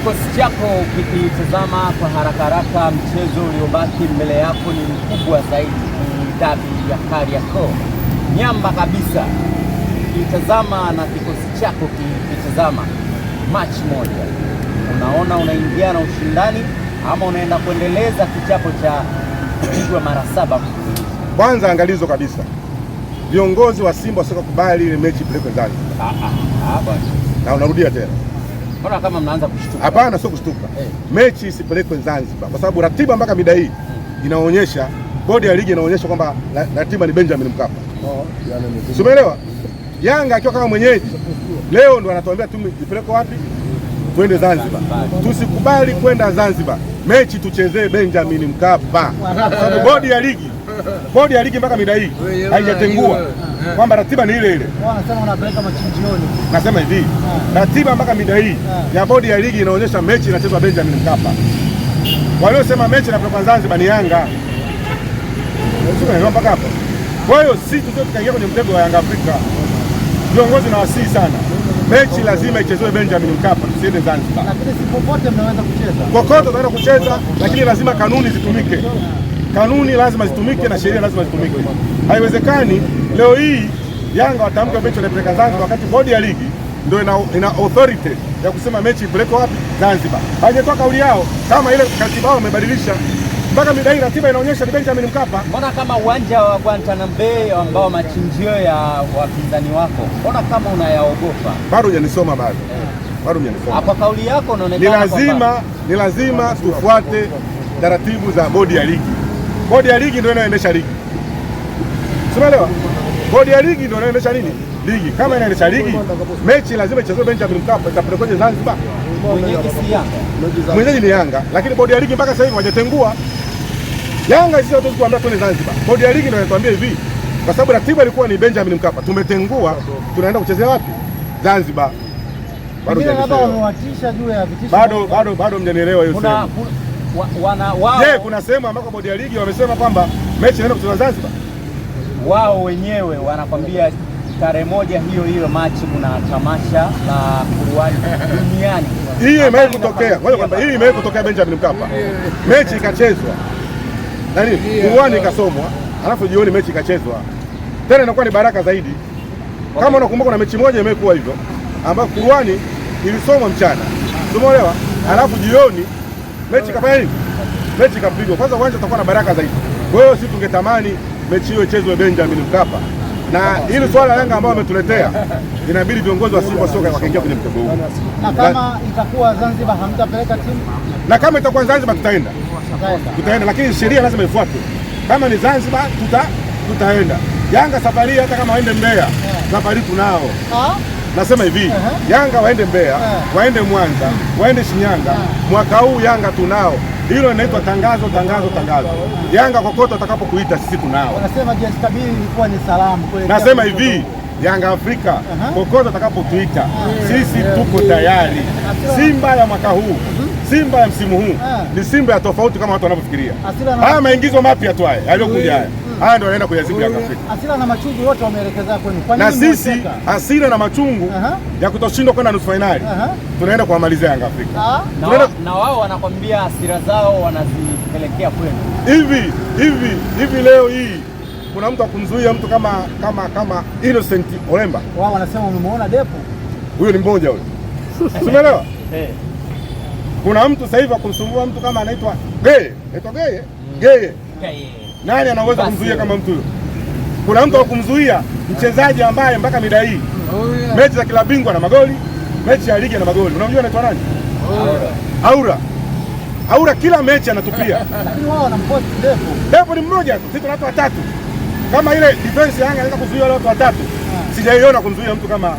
kikosi chako ukitazama kwa haraka, mchezo uliobaki mbele yako ni mkubwa zaidi, ni dabi ya Kariakoo, nyamba kabisa. Ukitazama na kikosi chako ukitazama match moja, unaona unaingia na ushindani ama unaenda kuendeleza kichapo cha kupigwa mara 7? Kwanza angalizo kabisa, viongozi wa Simba wasikubali ile mechi ipelekwe Zanzibar. Bwana. Na unarudia tena. Mbona kama mnaanza kushtuka? Hapana, sio kushtuka. Mechi isipelekwe Zanzibar kwa sababu ratiba mpaka mida hii inaonyesha, bodi ya ligi inaonyesha kwamba ratiba ni Benjamin Mkapa. Umeelewa? Yanga akiwa kama mwenyeji leo ndo anatuambia timu ipelekwe wapi? Twende Zanzibar. Tusikubali kwenda Zanzibar. Mechi tuchezee Benjamin Mkapa. Sababu bodi ya ligi mpaka mida hii haijatengua kwamba ratiba ni ile ile. Wanasema wanapeleka machinjioni. Nasema hivi, ratiba mpaka mida hii ya bodi ya ligi inaonyesha mechi inachezwa Benjamin Mkapa. Waliosema mechi inapelekwa Zanzibar ni Yanga. Sio mpaka hapo. Kwa hiyo sisi tukaingia kwenye mtego wa Yanga Afrika. Viongozi na wasii sana, mechi lazima ichezwe Benjamin Mkapa, tusiende Zanzibar. Lakini si popote mnaweza kucheza. Kokote tunaweza kucheza, lakini lazima kanuni zitumike. Kanuni lazima zitumike na sheria lazima zitumike. Haiwezekani leo hii Yanga watamka mechi inapeleka Zanzibar wakati bodi ya ligi ndio ina authority ya kusema mechi ipelekwe wapi? Zanzibar. Haijatoa kauli yao, kama ile katiba yao wamebadilisha. Mpaka midai ratiba inaonyesha ni Benjamin Mkapa. Mbona kama uwanja wa Guantanamo Bay ambao machinjio ya wapinzani wako, mbona kama unayaogopa? Bado hujanisoma bado. Bado hujanisoma. Kwa kauli yako unaonekana ni lazima tufuate taratibu za bodi ya ligi. Bodi ya ligi ndio inaendesha ligi. Umeelewa? Bodi ya ligi ndio inaendesha nini? Ligi. Kama inaendesha ligi, mechi lazima ichezwe Benjamin Mkapa, itapelekwa Zanzibar. Mwenyeji si Yanga. Mwenyeji ni Yanga, lakini bodi ya ligi mpaka sasa hivi hawajatengua. Yanga sisi hatuwezi kuambia twende Zanzibar. Bodi ya ligi ndio inatuambia hivi, kwa sababu ratiba ilikuwa ni Benjamin Mkapa. Tumetengua, tunaenda kuchezea wapi? Zanzibar. Bado mjanielewa hiyo sehemu. Je, kuna sehemu ambako bodi ya ligi wamesema kwamba mechi inaenda kuchezwa Zanzibar? Wao wenyewe wanakwambia tarehe moja hiyo Machi kuna tamasha la Kuruani duniani. Hii imewahi kutokea. Wewe kwamba hii imewahi kutokea Benjamin Mkapa. Mechi ikachezwa. Nani? Kuruani ikasomwa, alafu jioni mechi ikachezwa. Tena inakuwa ni baraka zaidi. Kama unakumbuka kuna mechi moja imekuwa hivyo, ambapo Kuruani ilisomwa mchana. Umeelewa? Alafu jioni mechi ikafanya nini? Mechi ikapigwa. Kwanza uwanja utakuwa na baraka zaidi. Kwa hiyo sisi tungetamani mechi hiyo ichezwe Benjamin Mkapa. Na hili swala Yanga ambao wametuletea, inabidi viongozi wa Simba soka wakaingia kwenye mtego huu. Na kama itakuwa Zanzibar hamtapeleka timu? Na kama itakuwa Zanzibar tutaenda, lakini sheria lazima ifuatwe. Kama ni Zanzibar tutaenda. Yanga safari hata kama waende Mbeya, safari tunao. Nasema hivi, Yanga waende Mbeya, waende Mwanza, waende Shinyanga, mwaka huu Yanga tunao. Hilo linaitwa tangazo. Yanga kokote atakapokuita sisi tunao. Wanasema jeshi kabili ilikuwa ni salamu kule. Nasema hivi, Yanga Afrika kokote atakapotuita sisi tuko tayari. Simba ya mwaka huu, Simba ya msimu huu ni Simba ya tofauti kama watu wanavyofikiria. Haya maingizo mapya tu haya yaliyokuja haya ndio wanaenda kuyazibu Yanga Afrika. Hasira na machungu wote wameelekeza kwenu. Na sisi hasira na machungu ya kutoshindwa kwenda nusu finali tunaenda kuamalizia Yanga Afrika. Na wao wanakwambia hasira zao wanazipelekea kwenu. Hivi leo hii kuna mtu akumzuia mtu kama Innocent Olemba. Wao wanasema umemwona Depo. Huyo ni mmoja huyo. Umeelewa? Kuna mtu sasa hivi akumsumbua mtu kama anaitwa Geye. Nani anaweza kumzuia kama mtu huyo? Kuna mtu akumzuia mchezaji ambaye mpaka mida hii mechi za kila bingwa na magoli, mechi ya ligi na magoli. Unamjua anaitwa nani? Aura kila mechi anatupia. Lakini wao wanampost Depo. Depo ni mmoja tu, sisi tuna watu watatu. Kama ile defense ya Yanga inaweza kuzuia wale watu watatu. Sijaiona kumzuia mtu kama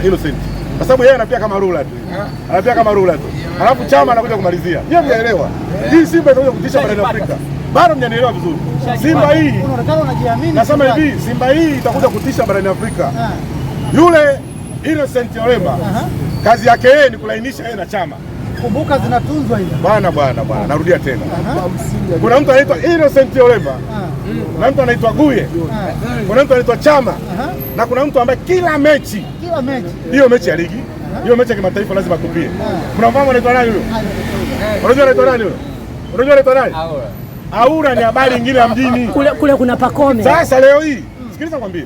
Innocent. Kwa sababu yeye anapia kama rula tu. Alafu Chama anakuja kumalizia. Yeye mnaelewa. Hii Simba itakuja kutisha barani Afrika. Bado mjanielewa vizuri. Simba hii unaonekana unajiamini. Nasema hivi, Simba hii itakuja kutisha barani Afrika. Yule Innocent Olemba kazi yake yeye ni kulainisha yeye na Chama. Kumbuka zinatunzwa hizo. Bwana, narudia tena. Kuna mtu anaitwa Innocent Olemba. Kuna mtu anaitwa Guye. Kuna mtu anaitwa Chama. Na kuna mtu ambaye kila mechi hiyo mechi ya ligi, hiyo mechi ya kimataifa lazima tupie. Mnafahamu anaitwa nani huyo? Unajua anaitwa nani huyo? Unajua anaitwa nani? Aura ni habari nyingine ya mjini. Kule kuna Pakome. Sasa leo hii sikiliza nikwambie.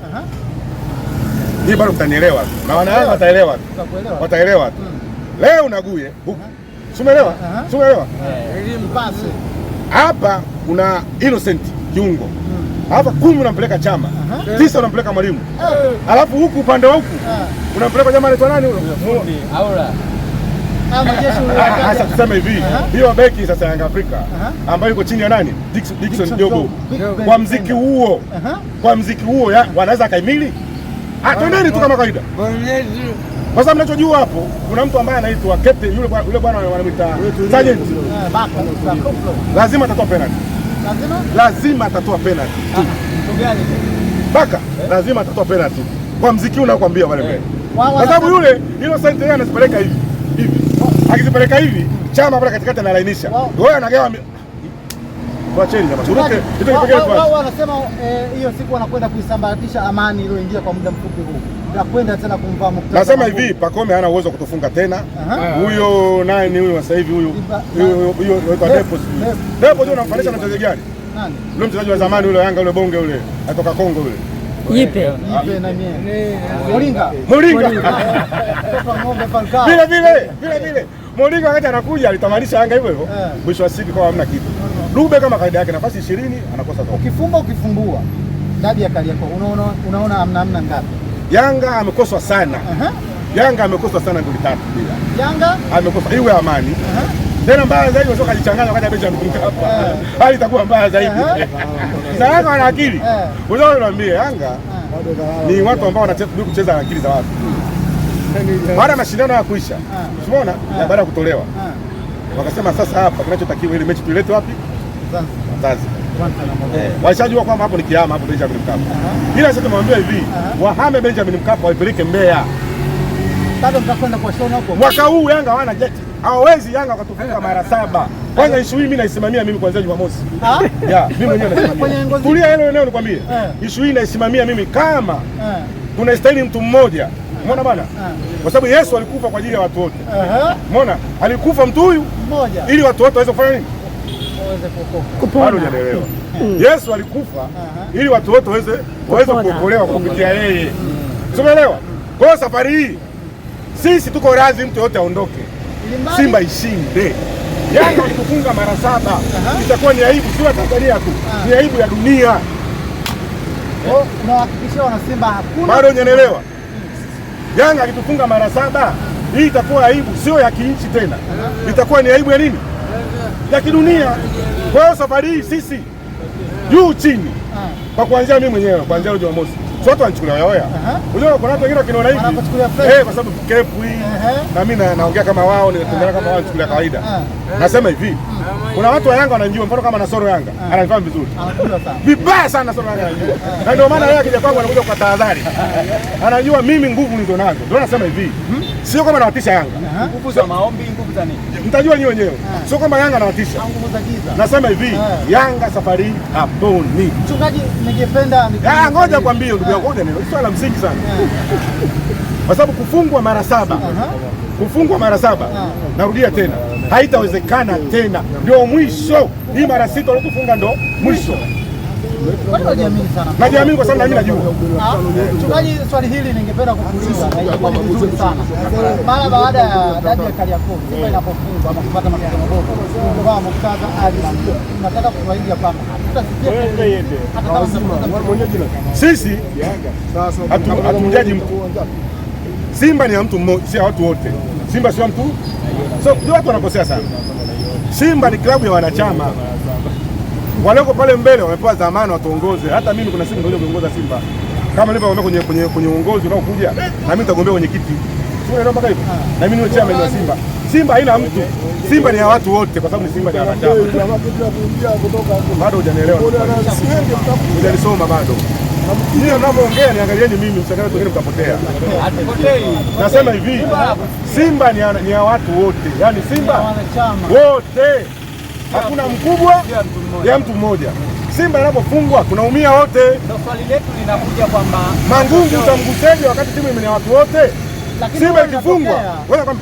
Hii bado mtanielewa na wanayanga wataelewa. Wataelewa. Leo unaguye huku. Umeelewa? Umeelewa? Hapa kuna Innocent kiungo. Hapa 10 unampeleka Chama. 9 unampeleka Mwalimu. Alafu huku upande wa huku unampeleka jamaa anaitwa nani huyo? Aura. Sasa tuseme hivi, hiyo beki sasa Yanga Afrika ambayo iko chini ya nani? Dickson Jogo. Kwa mziki huo, wanaweza kaimili? Twendeni tu kama kawaida. Kwa sababu ninachojua hapo kuna mtu ambaye anaitwa captain yule bwana wanamuita Sergeant. Lazima atatoa penalty. Lazima atatoa penalty. Baka lazima atatoa penalty. Kwa mziki unakwambia wale mbele. Kwa sababu yule Innocent yeye anasipeleka hivi. Akizipeleka hivi Chama pale katikati analainisha. Wewe anagawa tuacheni jamaa. Turuke. Wao wanasema hiyo siku wanakwenda kuisambaratisha amani iliyoingia kwa muda mfupi huu. Na kwenda tena kumvaa Muktadha. Nasema hivi, Pakome hana uwezo kutufunga tena. Huyo naye ni huyo sasa hivi huyo anaitwa Depo. Depo ndio unamfanisha na mchezaji gani? Nani? Yule mchezaji wa zamani yule Yanga yule bonge yule. Atoka Kongo yule. Yipe na mie. Moringa. Vile. Moringa wakati anakuja alitamanisha Yanga hivyo hivyo. Mwisho wa siku kwa hamna kitu. Dube kama kaida yake nafasi 20 anakosa toka. Ukifumba ukifumbua. Dabi ya Kariakoo unaona amna ngapi? Yanga amekoswa sana. Yanga amekoswa sana goli 3 bila. Yanga amekosa iwe amani. Tena mbaya zaidi wasio kajichanganya wakati Benjamin Mkapa. Hali itakuwa mbaya zaidi. Na Yanga wana akili. Unajua niambie Yanga ni watu ambao wanacheza kucheza na akili za watu. Baada ya mashindano ya kuisha, umeona? Baada ya kutolewa. Wakasema sasa hapa kinachotakiwa ile mechi tuilete wapi? Zanzibar. Washajua kwamba hapo ni kiama hapo Benjamin Mkapa. Ila sasa tumwambia hivi, wahame Benjamin Mkapa waipeleke Mbeya. Bado mtakwenda kwa shona huko. Mwaka huu Yanga hawana jet. Hawawezi Yanga wakatufunga mara 7. Kwanza issue hii mimi naisimamia mimi kuanzia Jumamosi. Mimi mwenyewe nasimamia. Tulia hilo eneo nikwambie. Issue hii naisimamia mimi kama tunastahili mtu mmoja. Umeona bana? Kwa sababu Yesu alikufa kwa ajili ya watu wote. Umeona? Alikufa mtu huyu mmoja ili watu wote waweze kufanya nini? Kupona. Hujanielewa. Yesu alikufa ili watu wote waweze kuokolewa kupitia yeye. Umeelewa? Kwa safari hii sisi tuko radhi mtu yote aondoke. Simba ishinde. Yanga kufunga mara 7 itakuwa ni aibu sio Tanzania tu. Ni aibu ya dunia. Unahakikishia wana Simba hakuna. Bado hujanielewa. Yanga akitufunga mara 7 hii itakuwa aibu sio ya kinchi tena. Itakuwa ni aibu ya nini? Ya kidunia. Kwa hiyo safari hii sisi juu chini. Kwa kuanzia mimi mwenyewe kuanzia Jumamosi. Sio watu wanachukulia hoya. Unajua kuna watu wengine wanaona hivi. Kwa sababu kepu hii na mimi naongea kama wao ninaongea kama wao chukulia kawaida. Nasema hivi. Kuna watu wa Yanga wananijua mfano kama Nasoro Yanga. Anafahamu vizuri. Anakujua sana. Vibaya sana Nasoro Yanga anajua. Na ndio maana yeye akija kwangu anakuja kwa tahadhari. Anajua mimi nguvu nilizo nazo. Ndio nasema hivi. Sio kama nawatisha Yanga. Nguvu za maombi, nguvu za nini? Mtajua nyinyi wenyewe. Sio kama Yanga nawatisha. Nguvu za giza. Nasema hivi, Yanga safari haponi. Mchungaji ningependa ngoja kwambie ndugu yangu, ngoja neno. Swala la msingi sana. Kwa sababu kufungwa mara 7. Kufungwa mara 7. Narudia tena. Haitawezekana tena. Ndio mwisho. Hii mara 6 waliokufunga ndio mwisho. Najiamini sana. Najiamini kwa sababu mimi najua. Mchungaji, swali hili ningependa kukuuliza na ilikuwa ni vizuri sana. Mara baada ya dabi ya Kariakoo, Simba inapofungwa ama kupata matokeo mabovu, kwa Muktadha Ali, nataka kuahidi hapa sisi hatumjaji mtu. Simba ni ya mtu mmoja, si watu wote. Simba sio mtu. So ndio watu wanakosea sana. Simba ni klabu ya wanachama. Walioko pale mbele wamepewa dhamana watuongoze. Hata mimi kuna siku nitakuja kuongoza Simba. Kama nilivyogombea kwenye uongozi unaokuja, na mimi nitagombea kwenye kiti. Sio ndio mpaka hivyo. Na mimi ni chairman wa Simba. Simba haina mtu. Simba ni ya watu wote kwa sababu ni Simba ya wanachama. Bado hujanielewa. Hujanisoma bado. Ndio mnapoongea niangalieni mimi msangano wengine mtapotea. Nasema hivi, Simba ni ya watu wote. Yaani Simba wote. Hakuna mkubwa ya mtu mmoja. Simba inapofungwa tunaumia wote. Ndio swali letu linakuja kwamba Mangungu utamguseje wakati timu ina watu wote? Simba ikifungwa,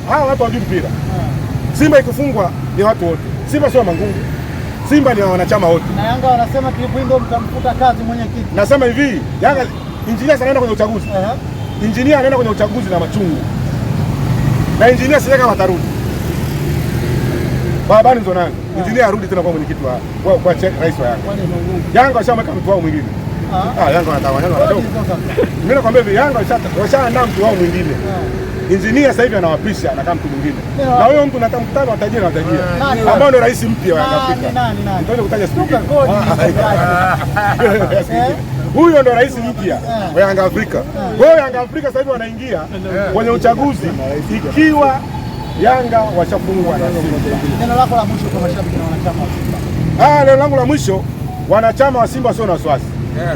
hawa watu hawajui mpira. Simba ikifungwa ni watu wote. Simba sio Mangungu. Simba ni wanachama wote. Na Yanga wanasema Kivuindo mtamfuta kazi mwenyekiti. Nasema hivi, Yanga injinia anaenda kwenye uchaguzi. Injinia anaenda kwenye uchaguzi na machungu. Na injinia sije kama atarudi. Habari ndio nazo. Injinia arudi tena kwa mwenyekiti kwa rais wa Yanga. Yanga washamweka mtu wao mwingine. Yanga wanatawanya wadogo. Mimi nakwambia hivi, Yanga washaandaa mtu wao mwingine. Injinia sasa hivi anawapisha na kama mtu mwingine. Na huyo mtu natamkutana watajia na watajia. Ambao ndio rais mpya wa Yanga Afrika. Ndio kutaja speaker. Huyo ndio rais mpya wa Yanga Afrika. Wao Yanga Afrika sasa hivi wanaingia kwenye uchaguzi ikiwa Yanga washafungwa na Simba. Neno lako la mwisho kwa mashabiki na wanachama wa Simba. Neno langu la mwisho, wanachama wa Simba sio na wasiwasi.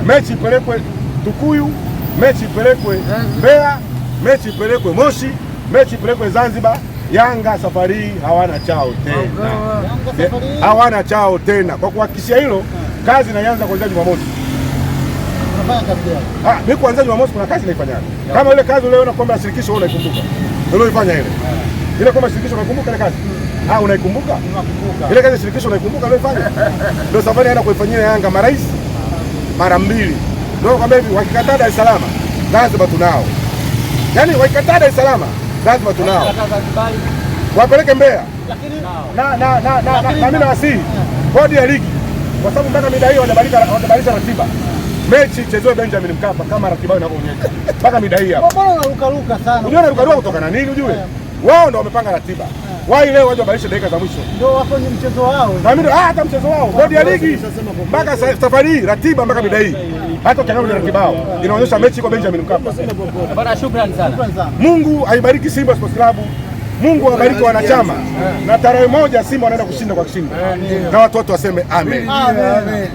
Mechi ipelekwe Tukuyu, mechi ipelekwe Mbeya, mechi ipelekwe Moshi, mechi ipelekwe Zanzibar. Yanga safari hawana chao tena. Hawana chao tena. Kwa kuhakikisha hilo, kazi inaanza kuanzia Jumamosi. Mimi kuanzia Jumamosi kuna kazi naifanyaga. Kama ile kazi uliona kwamba shirikisho wewe unaikumbuka. Ndio ifanya ile. Ile kwamba shirikisho unaikumbuka ile kazi. Unaikumbuka? Ile kazi shirikisho unaikumbuka ndio ifanya. Ndio safari anaenda kuifanyia Yanga marais mara mbili. Ndio kwamba hivi wakikataa Dar es Salaam lazima tunao. Yaani wakikataa Dar es Salaam lazima tunao. Wapeleke Mbeya. Na mimi nawasihi bodi ya ligi kwa sababu mpaka mida hiyo wanabadilisha ratiba. Mechi ichezwe Benjamin Mkapa kama ratiba inavyoonyesha. Mpaka mida hii hapa. Mbona unaruka sana? Unajua unaruka kutoka na nini ujue? Wao ndio wamepanga ratiba. Wao leo waje wabadilishe dakika za mwisho. Ndio wako kwenye mchezo wao. Na mimi hata mchezo wao. Bodi ya ligi mpaka safari hii ratiba mpaka mida hii. Hata ukiangalia ratiba yao inaonyesha mechi iko Benjamin Mkapa. Bwana shukrani sana. Mungu aibariki Simba Sports Club. Mungu awabariki wanachama. Na tarehe moja Simba wanaenda kushinda kwa kishindo. Na watu waseme amen. Amen.